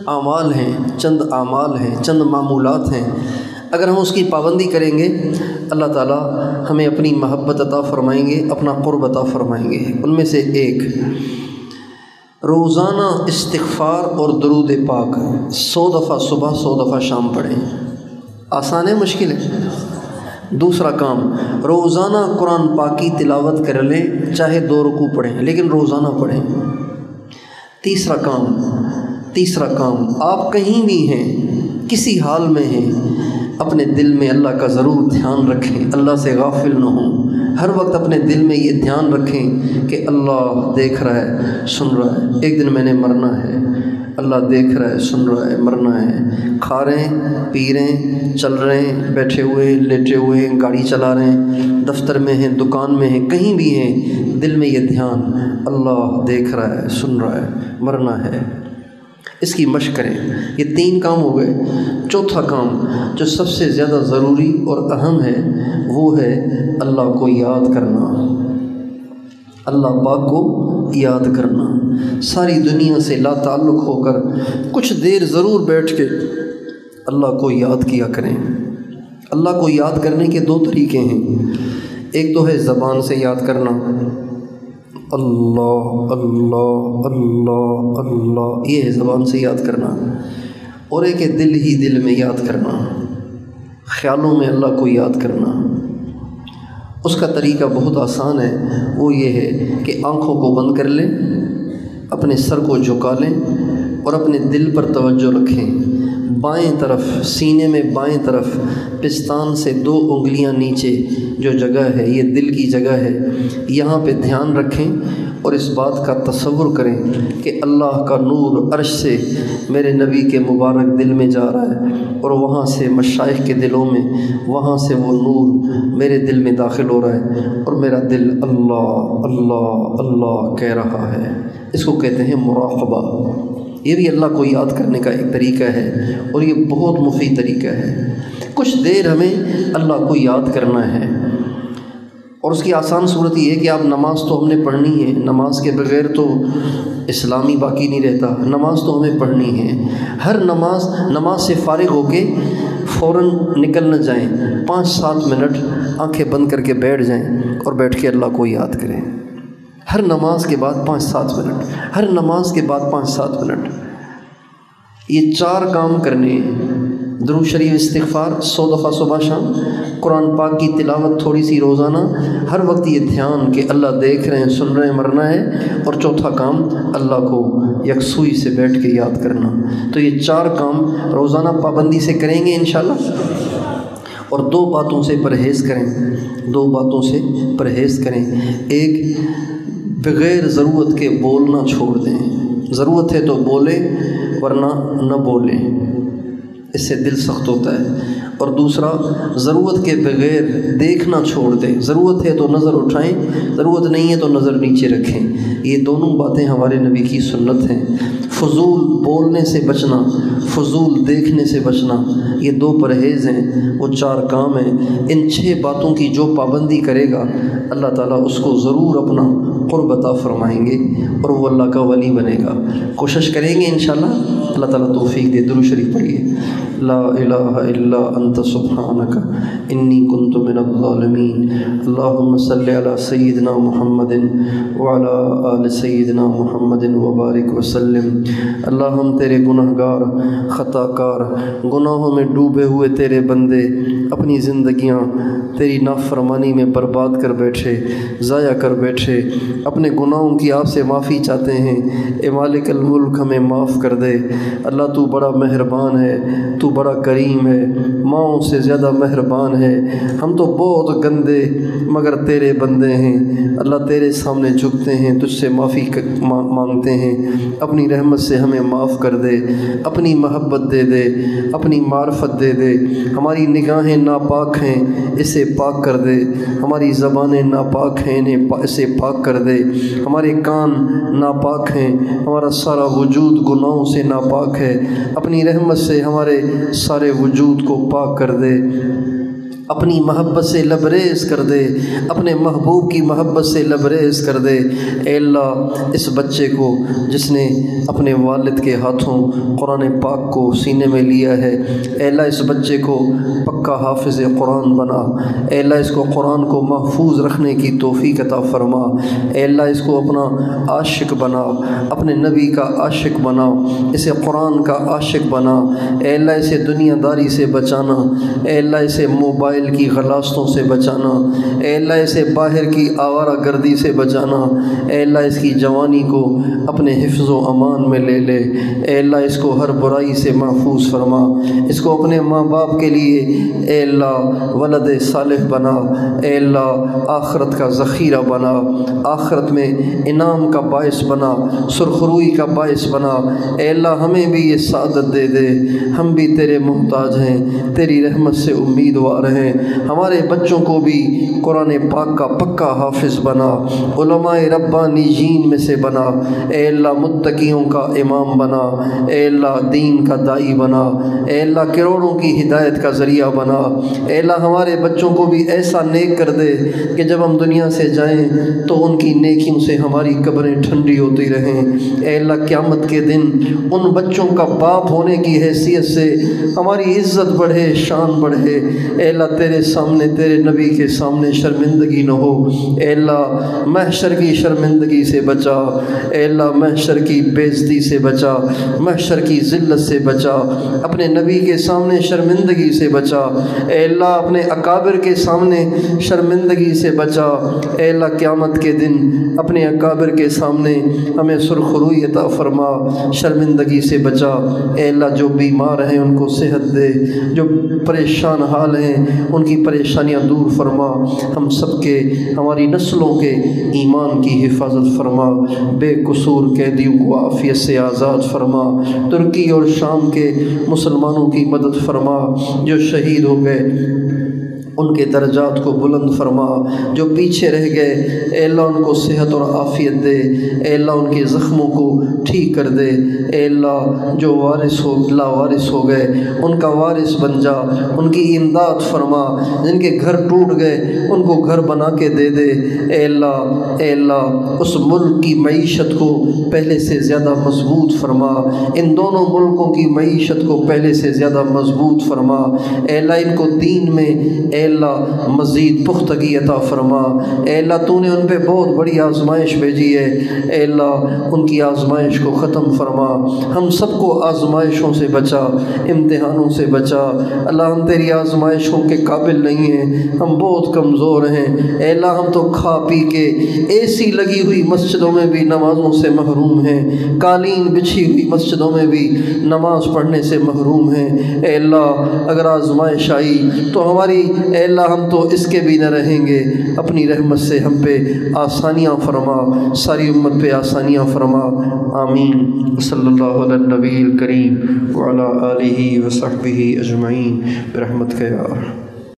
اعمال ہیں، چند معمولات ہیں، اگر ہم اس کی پابندی کریں گے اللہ تعالیٰ ہمیں اپنی محبت عطا فرمائیں گے، اپنا قرب عطا فرمائیں گے۔ ان میں سے ایک، روزانہ استغفار اور درود پاک 100 دفعہ صبح 100 دفعہ شام پڑھیں۔ آسان ہے مشکل ہے؟ دوسرا کام، روزانہ قرآن پاک کی تلاوت کر لیں، چاہے 2 رکوع پڑھیں لیکن روزانہ پڑھیں۔ تیسرا کام، آپ کہیں بھی ہیں، کسی حال میں ہیں، اپنے دل میں اللہ کا ضرور دھیان رکھیں، اللہ سے غافل نہ ہوں۔ ہر وقت اپنے دل میں یہ دھیان رکھیں کہ اللہ دیکھ رہا ہے، سن رہا ہے، ایک دن میں نے مرنا ہے، اللہ دیکھ رہا ہے، سن رہا ہے، مرنا ہے۔ کھا رہے ہیں، پی رہے ہیں، چل رہے ہیں، بیٹھے ہوئے ہیں، لیٹے ہوئے ہیں، گاڑی چلا رہے ہیں، دفتر میں ہیں، دکان میں ہیں، کہیں بھی ہیں، دل میں یہ دھیان، اللہ دیکھ رہا ہے، سن رہا ہے، مرنا ہے۔ اس کی مشق کریں۔ یہ 3 کام ہو گئے۔ چوتھا کام جو سب سے زیادہ ضروری اور اہم ہے وہ ہے اللہ کو یاد کرنا، اللہ پاک کو یاد کرنا۔ ساری دنیا سے لا تعلق ہو کر کچھ دیر ضرور بیٹھ کے اللہ کو یاد کیا کریں۔ اللہ کو یاد کرنے کے 2 طریقے ہیں، ایک تو ہے زبان سے یاد کرنا، اللہ اللہ اللہ اللہ، یہ ہے زبان سے یاد کرنا، اور ایک ہے دل ہی دل میں یاد کرنا، خیالوں میں اللہ کو یاد کرنا۔ اس کا طریقہ بہت آسان ہے، وہ یہ ہے کہ آنکھوں کو بند کر لیں، اپنے سر کو جھکا لیں اور اپنے دل پر توجہ رکھیں۔ بائیں طرف سینے میں بائیں طرف پستان سے 2 انگلیاں نیچے جو جگہ ہے یہ دل کی جگہ ہے، یہاں پہ دھیان رکھیں اور اس بات کا تصور کریں کہ اللہ کا نور عرش سے میرے نبی کے مبارک دل میں جا رہا ہے، اور وہاں سے مشائخ کے دلوں میں، وہاں سے وہ نور میرے دل میں داخل ہو رہا ہے، اور میرا دل اللہ اللہ اللہ کہہ رہا ہے۔ اس کو کہتے ہیں مراقبہ۔ یہ بھی اللہ کو یاد کرنے کا ایک طریقہ ہے، اور یہ بہت مفید طریقہ ہے۔ کچھ دیر ہمیں اللہ کو یاد کرنا ہے، اور اس کی آسان صورت یہ ہے کہ آپ نماز تو ہم نے پڑھنی ہے، نماز کے بغیر تو اسلامی باقی نہیں رہتا، نماز تو ہمیں پڑھنی ہے۔ ہر نماز سے فارغ ہو کے فوراً نکل نہ جائیں، 5-7 منٹ آنکھیں بند کر کے بیٹھ جائیں اور بیٹھ کے اللہ کو یاد کریں۔ ہر نماز کے بعد 5-7 منٹ، ہر نماز کے بعد 5-7 منٹ، یہ 4 کام کرنے ہیں۔ درود شریف استغفار 100 دفعہ صبح شام، قرآن پاک کی تلاوت تھوڑی سی روزانہ، ہر وقت یہ دھیان کہ اللہ دیکھ رہے ہیں، سن رہے ہیں، مرنا ہے، اور چوتھا کام اللہ کو یکسوئی سے بیٹھ کے یاد کرنا۔ تو یہ 4 کام روزانہ پابندی سے کریں گے انشاءاللہ، اور 2 باتوں سے پرہیز کریں، 2 باتوں سے پرہیز کریں۔ ایک، بغیر ضرورت کے بولنا چھوڑ دیں، ضرورت ہے تو بولیں ورنہ نہ بولیں، اس سے دل سخت ہوتا ہے۔ اور دوسرا، ضرورت کے بغیر دیکھنا چھوڑ دیں، ضرورت ہے تو نظر اٹھائیں، ضرورت نہیں ہے تو نظر نیچے رکھیں۔ یہ دونوں باتیں ہمارے نبی کی سنت ہیں۔ فضول بولنے سے بچنا، فضول دیکھنے سے بچنا، یہ 2 پرہیز ہیں، وہ 4 کام ہیں۔ ان 6 باتوں کی جو پابندی کرے گا اللہ تعالیٰ اس کو ضرور اپنا قرب عطا فرمائیں گے، اور وہ اللہ کا ولی بنے گا۔ کوشش کریں گے انشاءاللہ، اللہ تعالیٰ توفیق دے۔ درود شریف پڑھیے۔ لا الہ الا انت سبحانک انی کنت من الظالمین۔ اللہم صلی علی سیدنا محمد وعلی آل سیدنا محمد وبارک وسلم۔ اللہ ہم تیرے گنہگار، خطا کار، گناہوں میں ڈوبے ہوئے تیرے بندے اپنی زندگیاں تیری نافرمانی میں برباد کر بیٹھے، ضائع کر بیٹھے، اپنے گناہوں کی آپ سے معافی چاہتے ہیں۔ اے مالک الملک ہمیں معاف کر دے۔ اللہ تو بڑا مہربان ہے، تو بڑا کریم ہے، ماؤں سے زیادہ مہربان ہے۔ ہم تو بہت گندے مگر تیرے بندے ہیں۔ اللہ تیرے سامنے جھکتے ہیں، تجھ سے معافی مانگتے ہیں۔ اپنی رحمت سے ہمیں معاف کر دے، اپنی محبت دے دے، اپنی معرفت دے دے۔ ہماری نگاہیں ناپاک ہیں، اسے پاک کر دے۔ ہماری زبانیں ناپاک ہیں، اسے پاک کر دے۔ ہمارے کان ناپاک ہیں، ہمارا سارا وجود گناہوں سے ناپاک ہے۔ اپنی رحمت سے ہمارے سارے وجود کو پاک کر دے، اپنی محبت سے لبریز کر دے، اپنے محبوب کی محبت سے لبریز کر دے۔ اے اللہ اس بچے کو جس نے اپنے والد کے ہاتھوں قرآن پاک کو سینے میں لیا ہے، اے اللہ اس بچے کو پکا حافظ قرآن بنا۔ اے اللہ اس کو قرآن کو محفوظ رکھنے کی توفیق عطا فرما۔ اے اللہ اس کو اپنا عاشق بنا، اپنے نبی کا عاشق بنا، اسے قرآن کا عاشق بنا۔ اے اللہ اسے دنیا داری سے بچانا، اے اللہ اسے موبائل کی غلاستوں سے بچانا، اے اللہ اسے باہر کی آوارہ گردی سے بچانا۔ اے اللہ اس کی جوانی کو اپنے حفظ و امان میں لے لے۔ اے اللہ اس کو ہر برائی سے محفوظ فرما۔ اس کو اپنے ماں باپ کے لیے اے اللہ ولد صالح بنا۔ اے اللہ آخرت کا ذخیرہ بنا، آخرت میں انعام کا باعث بنا، سرخروئی کا باعث بنا۔ اے اللہ ہمیں بھی یہ سعادت دے دے، ہم بھی تیرے محتاج ہیں، تیری رحمت سے امیدوار ہیں۔ ہمارے بچوں کو بھی قرآن پاک کا پکا حافظ بنا، علماء ربانیین میں سے بنا۔ اے اللہ متقیوں کا امام بنا، اے اللہ دین کا داعی بنا، اے اللہ کروڑوں کی ہدایت کا ذریعہ بنا۔ اے اللہ ہمارے بچوں کو بھی ایسا نیک کر دے کہ جب ہم دنیا سے جائیں تو ان کی نیکیوں سے ہماری قبریں ٹھنڈی ہوتی رہیں۔ اے اللہ قیامت کے دن ان بچوں کا باپ ہونے کی حیثیت سے ہماری عزت بڑھے، شان بڑھے۔ اے اللہ تیرے سامنے، تیرے نبی کے سامنے شرمندگی نہ ہو۔ اے اللہ محشر کی شرمندگی سے بچا، اے اللہ محشر کی بے عزتی سے بچا، محشر کی ذلت سے بچا، اپنے نبی کے سامنے شرمندگی سے بچا۔ اے اللہ اپنے اکابر کے سامنے شرمندگی سے بچا۔ اے اللہ قیامت کے دن اپنے اکابر کے سامنے ہمیں سرخروئی عطا فرما، شرمندگی سے بچا۔ اے اللہ جو بیمار ہیں ان کو صحت دے، جو پریشان حال ہیں ان کی پریشانیاں دور فرما۔ ہم سب کے، ہماری نسلوں کے ایمان کی حفاظت فرما۔ بے قصور قیدیوں کو عافیت سے آزاد فرما۔ ترکی اور شام کے مسلمانوں کی مدد فرما۔ جو شہید ہو گئے ان کے درجات کو بلند فرما، جو پیچھے رہ گئے اے اللہ ان کو صحت اور عافیت دے۔ اے اللہ ان کے زخموں کو ٹھیک کر دے۔ اے اللہ جو لاوارث ہو گئے ان کا وارث بن جا، ان کی امداد فرما۔ جن کے گھر ٹوٹ گئے ان کو گھر بنا کے دے دے۔ اے اللہ اس ملک کی معیشت کو پہلے سے زیادہ مضبوط فرما، ان دونوں ملکوں کی معیشت کو پہلے سے زیادہ مضبوط فرما۔ اے اللہ ان کو دین میں اے اللہ مزید پختگی عطا فرما۔ اے اللہ تو نے ان پہ بہت بڑی آزمائش بھیجی ہے، اے اللہ ان کی آزمائش کو ختم فرما۔ ہم سب کو آزمائشوں سے بچا، امتحانوں سے بچا۔ اللہ ہم تیری آزمائشوں کے قابل نہیں ہیں، ہم بہت کمزور ہیں۔ اے اللہ ہم تو کھا پی کے اے سی لگی ہوئی مسجدوں میں بھی نمازوں سے محروم ہیں، قالین بچھی ہوئی مسجدوں میں بھی نماز پڑھنے سے محروم ہیں۔ اے اللہ اگر آزمائش آئی تو ہماری اے اللہ ہم تو اس کے بھی نہ رہیں گے، اپنی رحمت سے ہم پہ آسانیاں فرما، ساری امت پہ آسانیاں فرما۔ آمین۔ صلی اللہ علی النبی الکریم وعلی آلہ وصحبہ اجمعین برحمتک یا